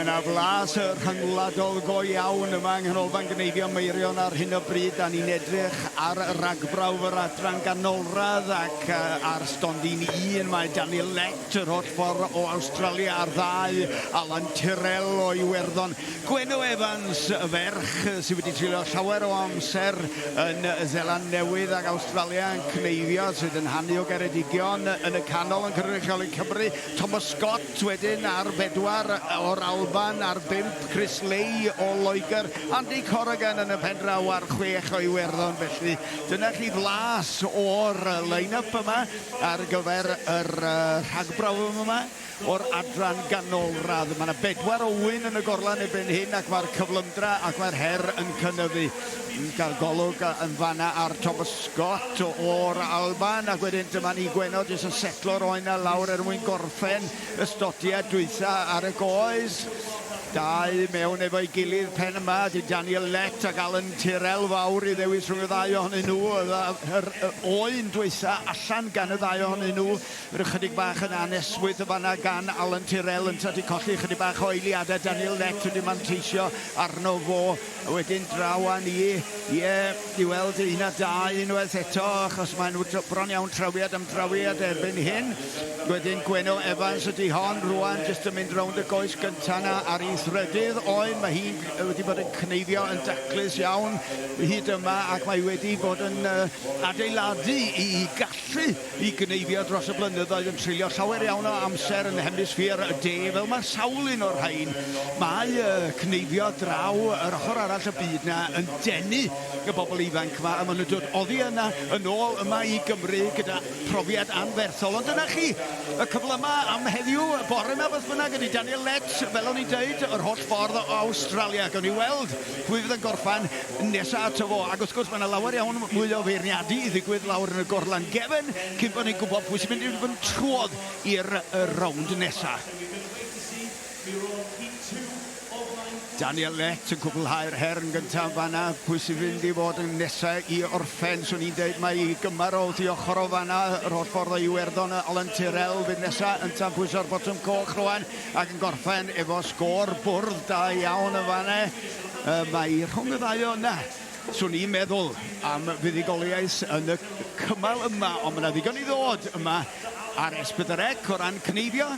yna flas rhyngwladol go iawn yma yng nghanolfan Cneifio Meirion ar hyn o bryd. Da ni'n edrych ar ragbrawf yr adran ganolradd ac ar stondin 1 mae Daniel Lett yr holl ffordd o Awstralia ar 2 Alan Tyrrell o Iwerddon. Gwenno Evans, y ferch sydd wedi treulio llawer o amser yn Zeland Newydd ac Awstralia yn Cneifio sydd yn hannu o Geredigion yn y canol yn Cynrychioli Cymru. Thomas Scott wedyn ar 4 o'r Alban, ar 5 Chris Leigh o Loegr, Andy Corrigan yn y pendraw ar 6 o Iwerddon. Felly dyna chi flas o'r line-up yma ar gyfer yr rhagbrawf yma o'r adran ganolradd. Mae yna 4 o wyn yn y gorlan erbyn hyn ac mae'r cyflymdra ac mae'r her yn cynyddu. Gael golwg yn fanna ar Thomas Scott o'r Alban ac wedyn dyma ni Gwenno jyst yn setlo'r oen a lawr mwyn gorffen y stodiad dwytha ar y goes. 2 mewn efo'i gilydd pen yma, di Daniel Lett ac Alan Tyrrell fawr i ddewis rhwng y 2 ohonyn nhw. Yr oen dwytha allan gan y 2 ohonyn nhw. Yr ychydig bach yn aneswydd y fanna gan Alan Tyrrell yn tadi colli chydig bach o eiliadau. Daniel Lett wedi manteisio arno fo. Wedyn draw â ni, i weld 1 a 2 unwaith eto, achos mae'n bron iawn trawiad am drawiad erbyn hyn. Wedyn Gwenno Evans ydi hon rwan, jyst yn mynd rownd y goes gyntaf na ar ei thrydydd oen. Mae hi wedi bod yn cneifio yn daclus iawn hyd yma ac mae wedi bod yn adeiladu i gallu i gneifio dros y blynyddoedd yn treulio llawer iawn o amser yn hemisffer y de fel mae sawl un o'r rhain. Mae cneifio draw yr ochr arall y byd na yn denu y bobl ifanc yma a maen nhw'n dod oddi yna yn ôl yma i Gymru gyda profiad anferthol. Ond dyna chi y cyfle yma am heddiw bore yma beth bynnag ydi Daniel Lett, fel o'n i dweud, yr holl ffordd o Awstralia. Gawn ni weld pwy fydd yn gorffan nesaf ato fo. Ac wrth gwrs mae yna lawer iawn mwy o feirniadu i ddigwydd lawr yn y gorlan gefn cyn bod ni'n gwybod pwy sy'n mynd i fod yn trwodd i'r rownd nesaf. Daniel Lett yn cwblhau'r her yn gyntaf fanna. Pwy sy'n fynd i fod yn nesaf i orffen. Swn i'n dweud mae i gymarol i ochr o fanna. Yr holl ffordd o Iwerddon, Alan Tyrrell fydd nesaf yn tan pwyso'r botwm coch rwan ac yn gorffen efo sgôr bwrdd da iawn y fanna. Mae rhwng y 2 yna. Swn i'n meddwl am fuddugoliaeth yn y cymal yma, ond mae yna ddigon i ddod yma ar S4C o ran Cneifio.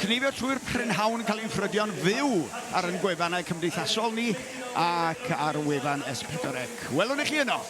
Cneifio trwy'r prynhawn yn cael ei ffrydio'n fyw ar yn gwefannau cymdeithasol ni ac ar wefan S4C. Welwn i chi yno.